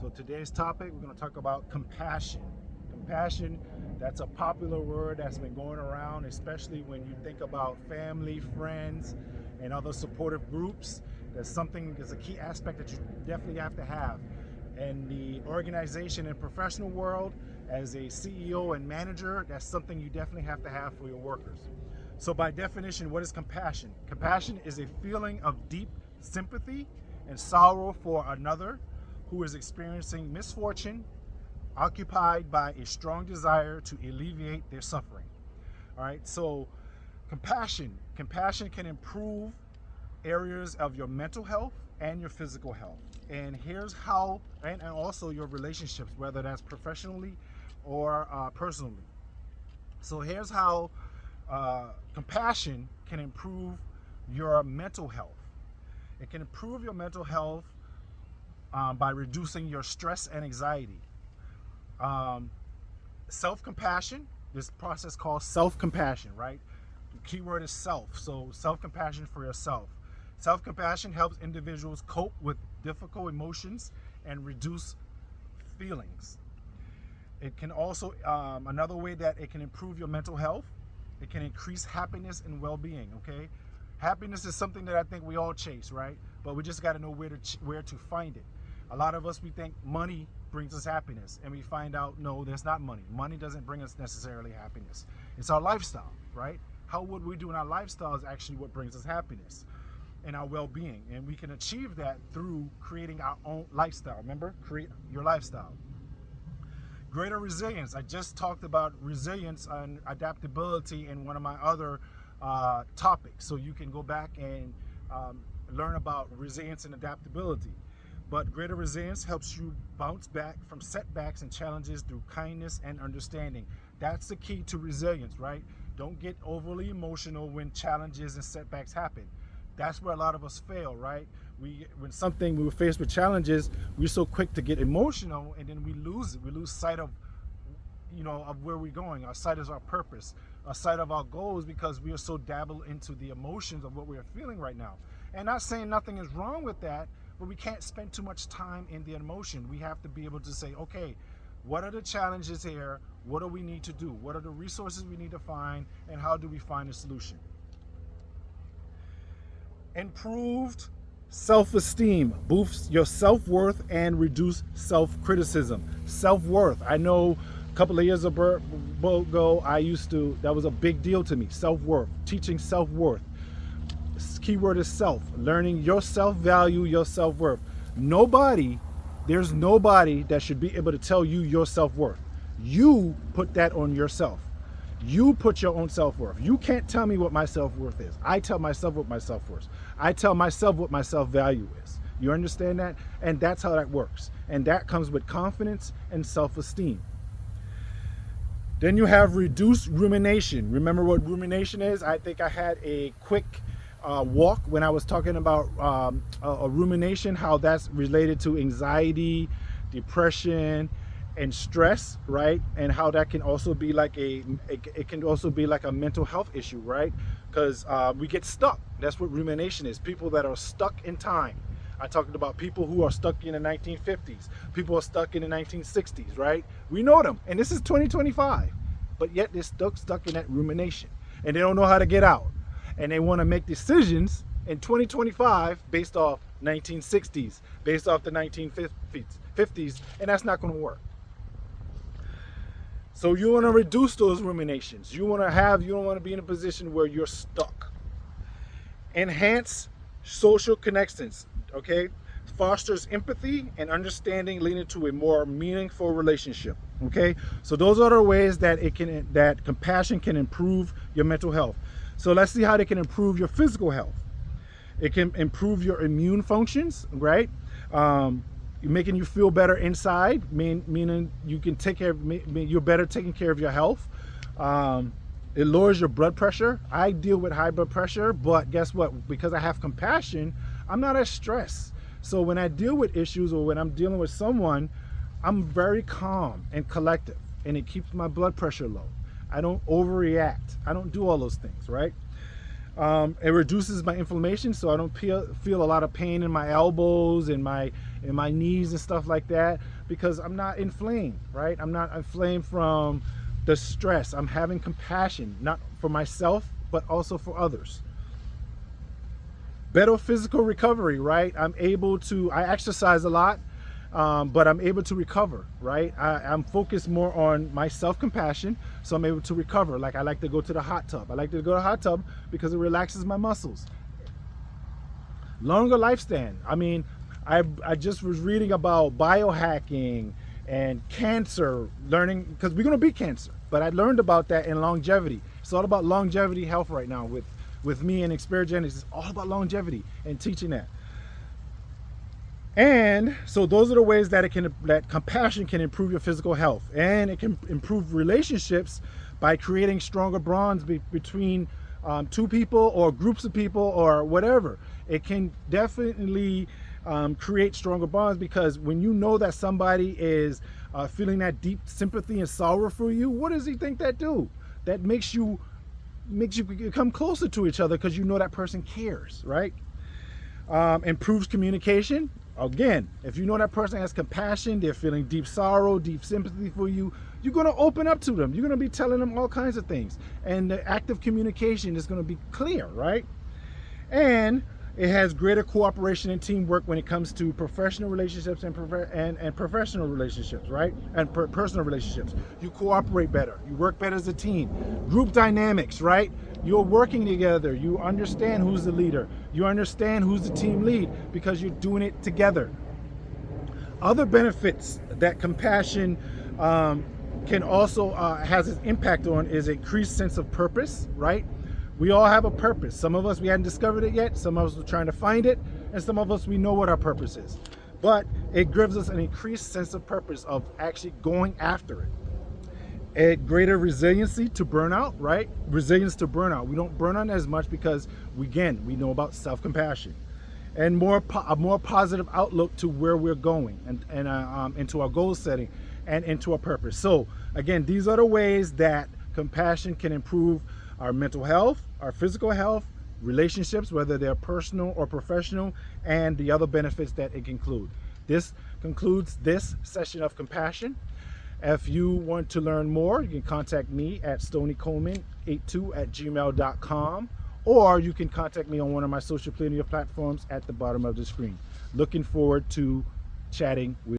So today's topic, we're going to talk about compassion. Compassion, that's a popular word that's been going around, especially when you think about family, friends, and other supportive groups. That's a key aspect that you definitely have to have. In the organization and professional world, as a CEO and manager, that's something you definitely have to have for your workers. So by definition, what is compassion? Compassion is a feeling of deep sympathy and sorrow for another who is experiencing misfortune, occupied by a strong desire to alleviate their suffering. All right, so compassion can improve areas of your mental health and your physical health. And here's how, and also your relationships, whether that's professionally or personally. So here's how compassion can improve your mental health. It can improve your mental health by reducing your stress and anxiety. Self-compassion, this process called self-compassion, right? The key word is self, so self-compassion for yourself. Self-compassion helps individuals cope with difficult emotions and reduce feelings. It can also, another way that it can improve your mental health, it can increase happiness and well-being, okay? Happiness is something that I think we all chase, right? But we just got to know where to find it. A lot of us, we think money brings us happiness, and we find out, no, there's not money. Money doesn't bring us necessarily happiness. It's our lifestyle, right? How would we do in our lifestyle is actually what brings us happiness and our well-being. And we can achieve that through creating our own lifestyle. Remember, create your lifestyle. Greater resilience. I just talked about resilience and adaptability in one of my other topics. So you can go back and learn about resilience and adaptability. But greater resilience helps you bounce back from setbacks and challenges through kindness and understanding. That's the key to resilience, right? Don't get overly emotional when challenges and setbacks happen. That's where a lot of us fail, right? When we're faced with challenges, we're so quick to get emotional, and then we lose it. We lose sight of, of where we're going. Our sight is our purpose, our sight of our goals, because we are so dabbled into the emotions of what we are feeling right now. And not saying nothing is wrong with that, but we can't spend too much time in the emotion. We have to be able to say, okay, what are the challenges here? What do we need to do? What are the resources we need to find? And how do we find a solution? Improved self-esteem boosts your self-worth and reduce self-criticism. Self-worth. I know a couple of years ago, that was a big deal to me. Self-worth, teaching self-worth. Keyword is self, learning your self-value, your self-worth. There's nobody that should be able to tell you your self-worth. You put that on yourself. You put your own self-worth. You can't tell me what my self-worth is. I tell myself what my self-worth is. I tell myself what my self-value is. You understand that? And that's how that works. And that comes with confidence and self-esteem. Then you have reduced rumination. Remember what rumination is? I think I had a quick walk when I was talking about a rumination, how that's related to anxiety, depression, and stress, right? And how that can also be like a mental health issue, right? Because we get stuck. That's what rumination is. People that are stuck in time. I talked about people who are stuck in the 1950s. People are stuck in the 1960s, right? We know them, and this is 2025, but yet they're stuck in that rumination, and they don't know how to get out. And they want to make decisions in 2025 based off 1960s, based off the 1950s, and that's not going to work. So you want to reduce those ruminations. You don't want to be in a position where you're stuck. Enhance social connections, okay? Fosters empathy and understanding, leading to a more meaningful relationship, okay? So those are the ways that compassion can improve your mental health. So let's see how they can improve your physical health. It can improve your immune functions, right? Making you feel better inside, meaning you can you're better taking care of your health. It lowers your blood pressure. I deal with high blood pressure, but guess what? Because I have compassion, I'm not as stressed. So when I deal with issues or when I'm dealing with someone, I'm very calm and collective, and it keeps my blood pressure low. I don't overreact. I don't do all those things, right? It reduces my inflammation, so I don't feel a lot of pain in my elbows and my in my knees and stuff like that, because I'm not inflamed, right? I'm not inflamed from the stress. I'm having compassion, not for myself, but also for others. Better physical recovery, right? I exercise a lot, but I'm able to recover, right? I'm focused more on my self-compassion, so I'm able to recover. Like, I like to go to the hot tub. I like to go to the hot tub because it relaxes my muscles. Longer lifespan. I mean, I just was reading about biohacking and cancer, learning, because we're going to beat cancer. But I learned about that in longevity. It's all about longevity health right now with me and Experigenics. It's all about longevity and teaching that. And so those are the ways that that compassion can improve your physical health, and it can improve relationships by creating stronger bonds between two people or groups of people or whatever. It can definitely create stronger bonds, because when you know that somebody is feeling that deep sympathy and sorrow for you, what does he think that do? That makes you come closer to each other, because you know that person cares, right? Improves communication. Again, if you know that person has compassion, they're feeling deep sorrow, deep sympathy for you, you're going to open up to them. You're going to be telling them all kinds of things. And the act of communication is going to be clear, right? And it has greater cooperation and teamwork when it comes to professional relationships and professional relationships, right? And personal relationships. You cooperate better. You work better as a team. Group dynamics, right? You're working together. You understand who's the leader. You understand who's the team lead, because you're doing it together. Other benefits that compassion can also has its impact on is increased sense of purpose, right? We all have a purpose. Some of us, we hadn't discovered it yet. Some of us are trying to find it. And some of us, we know what our purpose is. But it gives us an increased sense of purpose of actually going after it. A greater resiliency to burnout, right? Resilience to burnout. We don't burn out as much because, we know about self-compassion. And a more positive outlook to where we're going, and into our goal setting and into our purpose. So again, these are the ways that compassion can improve our mental health, our physical health, relationships, whether they're personal or professional, and the other benefits that it can include. This concludes this session of compassion. If you want to learn more, you can contact me at stoneycoleman82@gmail.com, or you can contact me on one of my social media platforms at the bottom of the screen. Looking forward to chatting with